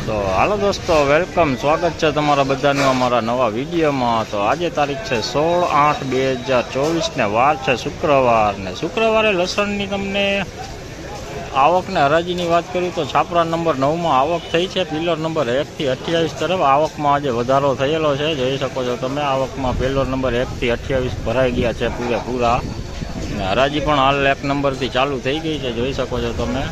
तो हालो दोस्तों वेलकम स्वागत है तमारा बधानु अमारा नवा विडियो में। तो आज तारीख है 16/8/2024 ने वार है शुक्रवार ने शुक्रवारे लसण की तमने आवक ने हराजी की बात करूँ तो छापरा नंबर 9 में आवक थी है। पिलर नंबर 1 થી 28 तरफ आवक में आज वधारो थयेलो है। जोई शको छो तमे आवक में पिलर नंबर 1 થી 28 भराई गया है पूरेपूरा। हराजी पण हाल 1 नंबर थी चालू थी गई है, जोई शको छो तमे।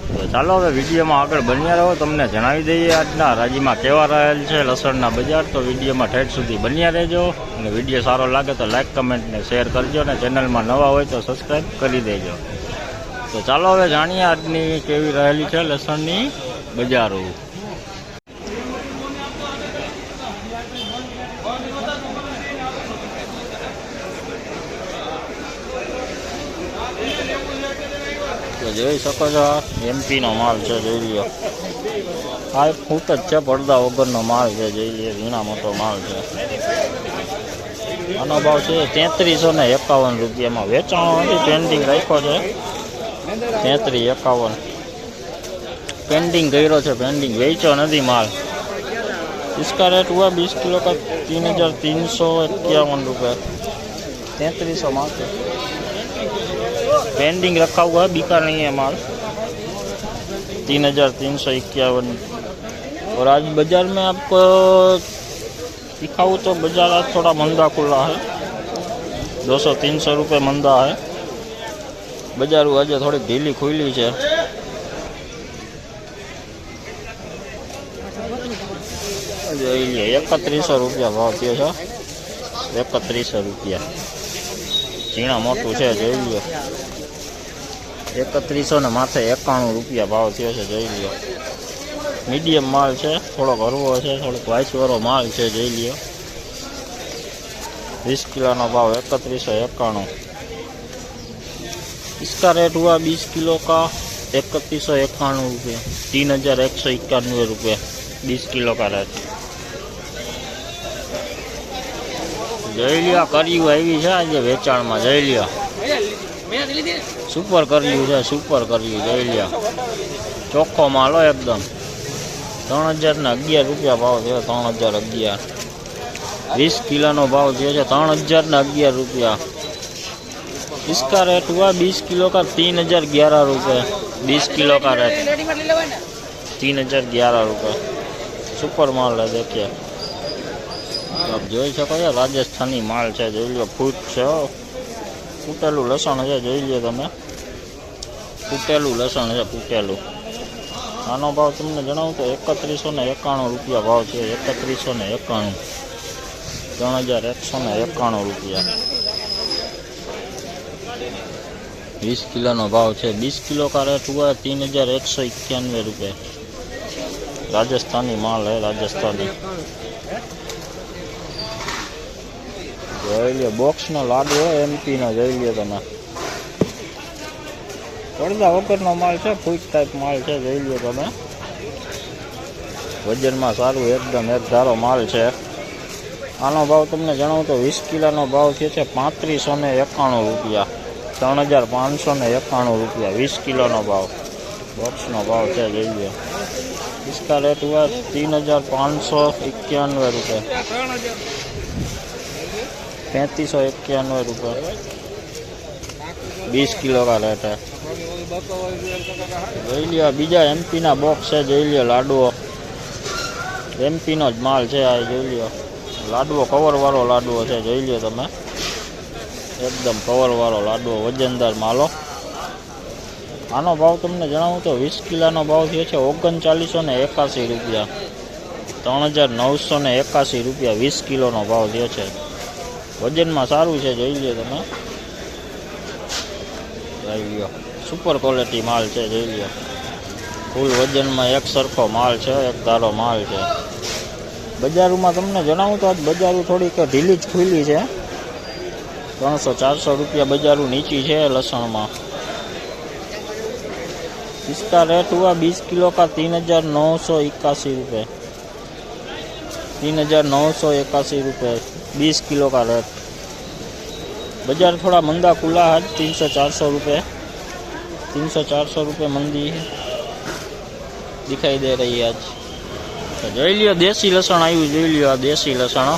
तो चलो हवे विडियो में आगे बन्या रहो, तमने जणावी दईए आजना हराजी में केवा रहेल छे लसणना बजार। तो विडियो में ठेठ सुधी बन्या रहेजो अने विडियो सारो लागे तो लाइक कमेंट ने शेर करजो ने चेनल में नवा होय तो सब्सक्राइब करी देजो। तो चलो हवे जाणीए आजनी केवी रहेली छे लसणनी बजारो। तो જોઈ શકો છો એમપી નો માલ છે, જોઈ લ્યો। આ ફૂટ જ છે, પડદા વગરનો માલ છે, જોઈ લ્યો। ઝીણા મોટો માલ છે। આનો ભાવ છે 3351 રૂપિયામાં। વેચાણો નથી, પેન્ડિંગ રાખ્યો છે 3351 पेंडिंग કર્યો છે, पेंडिंग વેચ્યો નથી माल। इसका रेट हुआ 20 किलो का 3351 रुपये। 3300 माल है, पेंडिंग रखा हुआ है, बिका नहीं है माल। 3351। और आज बाजार में आपको दिखाऊँ तो बाजार आज थोड़ा मंदा खुला है, 200-300 रुपये मंदा है बाजार। आज थोड़ी ढीली खुली है। 3100 रुपया भाव थयो छे, 3100 रुपया। झीणा मोटू है, जोई लो। 3100 ने माथे 91 रुपया भाव थयो छे, जोई लो। मीडियम माल है, थोड़ो हरवो है, थोड़ो वाइस वाळो माल है, जोई लो। 20 किलो नो भाव 3191। इसका रेट हुआ 20 किलो का 3191 रुपये। 3191 रुपये 20 किलो का रेट। જોઈ લ્યો કર્યું આવી છે આજે વેચાણમાં, જોઈ લ્યો। સુપર કર્યું છે, સુપર કર્યું, જોઈ લ્યો। ચોખ્ખો માલ હોય એકદમ। 3011 રૂપિયા ભાવ છે, 3011। 20 કિલોનો ભાવ થયો છે 3011 रुपया। इसका रेट हुआ 20 किलो का 3011 रुपये। 20 किलो का रेट 3011 रुपये। सुपर माल है, देखिए आप જોઈ શકો છો। રાજસ્થાની માલ છે, જોઈ લો। ફૂટ છે, ફૂટેલું લસણ છે, જોઈ લો તમે। ફૂટેલું લસણ છે, ફૂટેલું। આનો ભાવ તમને જણાવું તો 3191 રૂપિયા ભાવ છે। 3191, 3191 રૂપિયા। 20 કિલોનો ભાવ છે। 20 કિलो का रेट हुआ 3191 रुपये। राजस्थानी माल है, राजस्थानी। જોઈ લો બોક્સ નો લાડવો એમપી નો, જોઈ લો તમે। પડદા વગરનો માલ છે, ફૂટ ટાઈપ માલ છે, જોઈ લો તમે। વજનમાં સારું એકદમ એક ધારો માલ છે। આનો ભાવ તમને જણાવું તો 20 કિલોનો ભાવ થયો છે 3591 રૂપિયા। 3591 રૂપિયા 20 કિલોનો ભાવ। બોક્સનો ભાવ છે, જોઈ લો। इसका रेट हुआ 3591 रुपये। 3591 रुपये 20 किलो का रेट है। જોઈ લ્યો બીજા એમપી ના બોક્સ છે, જોઈ લ્યો। લાડવો એમપી નો જ માલ છે આ, જોઈ લ્યો। લાડવો કવર વાળો લાડવો છે, જોઈ લ્યો તમે। એકદમ કવર વાળો લાડવો, વજનદાર માલો। આનો ભાવ તમને જણાવું તો 20 કિલોનો ભાવ થયો છે 3981 રૂપિયા। 3981 રૂપિયા 20 કિલોનો ભાવ થયો છે। વજનમાં સારું છે, જોઈ લ્યો તમે। જોઈ લ્યો સુપર ક્વોલિટી માલ છે, જોઈ લ્યો। ફૂલ વજનમાં એક સરખો માલ છે, એક ધારો માલ છે। બજારમાં તમને જણાવું તો આજ બજારું થોડીક ઢીલી જ ખુલી છે। 300-400 રૂપિયા બજારું નીચી છે લસણમાં। इसका रेट हुआ 20 किलो का 3981 रुपये। 3981 रुपये 20 किलो का रेट। बाजार थोड़ा मंदा खुला है, 300-400 रुपये 300-400 रुपये मंदी दिखाई दे रही है आज। तो જોઈ લ્યો દેશી લસણ આવ્યું, જોઈ લ્યો આ દેશી લસણ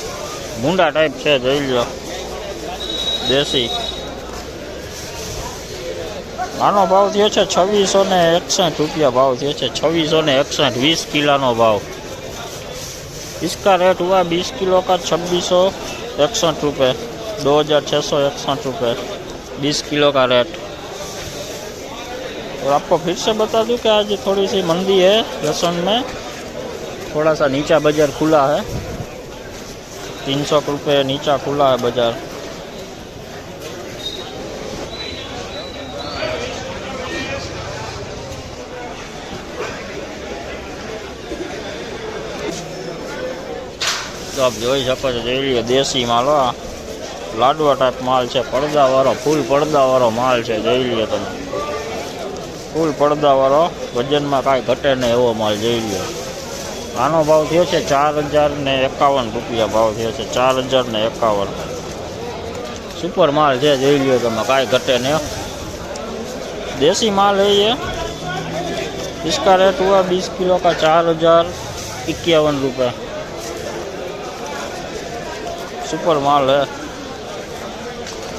ભૂંડા ટાઈપ છે, જોઈ લ્યો દેશી. આનો ભાવ થયો છે 2661 रुपया भाव થયો છે, 2661, 20 किलो भाव. इसका रेट हुआ 20 किलो का 2661 रुपये, 2661 रुपये 20 किलो का रेट. और आपको फिर से बता दूं कि आज थोड़ी सी मंदी है लहसुन में, थोड़ा सा नीचा बाजार खुला है, 300 रुपये नीचा खुला है बाजार. तो आप જોઈ શકો છો, જોઈ લ્યો દેશી માલ, લાડવા ટાઈપ માલ છે, પડદાવાળો, ફૂલ પડદાવાળો માલ છે, જોઈ લ્યો તમે, ફૂલ પડદાવાળો, વજનમાં કાંઈ ઘટે નહીં એવો માલ, જોઈ લ્યો. આનો ભાવ થયો છે 4051 રૂપિયા ભાવ થયો છે, 4051. સુપર માલ છે, જોઈ લ્યો તમે, કાંઈ ઘટે નહીં, देसी माल है ये. इसका रेट हुआ 20 किलो का 4051 रुपये. सुपर माल है,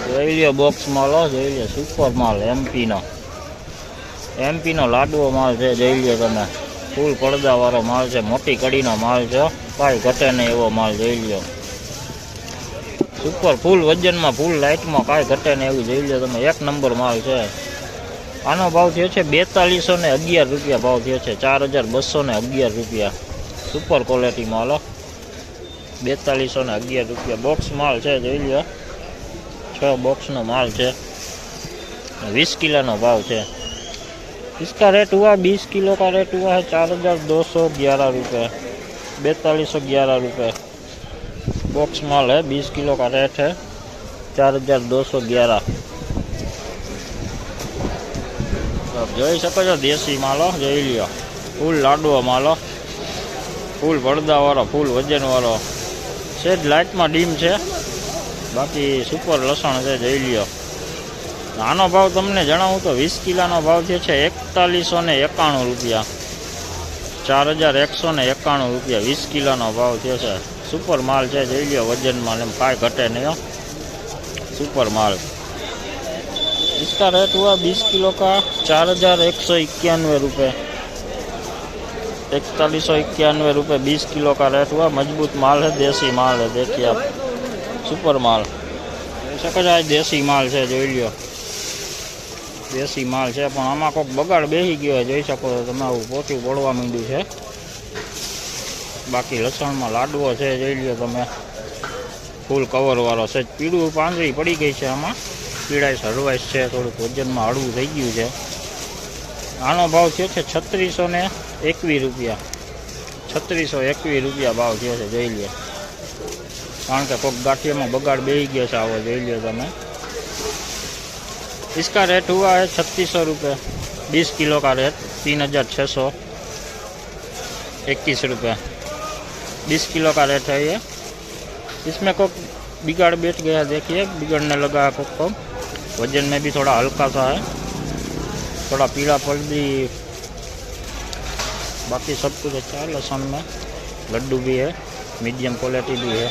જોઈ લ્યો બોક્સ માલ, જોઈ લ્યો સુપર માલ, એમપી નો લાડવો માલ છે, જોઈ લ્યો તમે, ફૂલ પડદાવાળો માલ છે, મોટી કડીનો માલ છે, કાંઈ ઘટે નહીં એવો માલ, જોઈ લ્યો સુપર, ફૂલ વજનમાં, ફૂલ લાઇટમાં, કાંઈ ઘટે નહીં એવું, જોઈ લ્યો તમે, એક નંબર માલ છે. આનો ભાવ થયો છે 4211 રૂપિયા ભાવ થયો છે, 4211 રૂપિયા. સુપર ક્વોલિટી માલ, 4211 રૂપિયા બોક્સ માલ છે, જોઈ લ્યો 6 બોક્सનો माल है, 20 किलो नो भाव है. इसका रेट हुआ 20 किलो का रेट हुआ है 4211 रुपये, 4211 रुपये बॉक्स माल है. 20 किलो का रेट है 4211. आप જોઈ શકો છો દેશી માલો, જોઈ લ્યો ફૂલ લાડવો માલો, ફૂલ પડદાવાળો, ફૂલ વજનવાળો, સેજ લાઇટમાં ડીમ છે, બાકી સુપર લસણ છે, જોઈ લ્યો. આનો ભાવ તમને જણાવું તો 20 કિલોનો ભાવ થયો છે 4191 રૂપિયા, 4191 રૂપિયા 20 કિલોનો ભાવ થયો છે. સુપર માલ છે, જોઈ લ્યો વજનમાં, એમ કાંઈ ઘટે નહીં, सुपर माल. इसका रेट हुआ 20 किलो का 4191 रुपये, 4191 रुपये 20 किलो का रेट हुआ. मजबूत माल है, देसी माल है, देखिए आप, सुपर माल. ऐसा देसी माल है, જોઈ લ્યો देसी माल है, પણ આમાં કોઈક બગાડ બેસી ગયો હોય, જોઈ શકો છો તમે, આવું પોચું પડવા માંડ્યું છે. બાકી લસણમાં લાડવો છે, જોઈ લ્યો તમે, ફૂલ કવર વાળો છે, પીળું પાંદડી પડી ગઈ છે, આમાં પીળાઈશ હળવાઈશ છે, થોડુંક વજનમાં હળવું થઈ ગયું છે. આનો ભાવ થયો છે 3621 રૂપિયા, 3621 રૂપિયા ભાવ થયો છે, જોઈ લ્યો. કારણ કે કોઈક ગાંઠિયામાં બગાડ બેસી ગયો છે, આવો જોઈ લ્યો તમે. इसका रेट हुआ है 3600 रुपये, 20 किलो का रेट 3621 रुपये, 20 किलो का रेट है ये. इसमें को बिगाड़ बैठ गया, देखिए बिगड़ने लगा है को. वजन में भी थोड़ा हल्का सा है, थोड़ा पीला पड़ दी, बाकी सब कुछ अच्छा है. लहसुन में लड्डू भी है, मीडियम क्वालिटी भी है.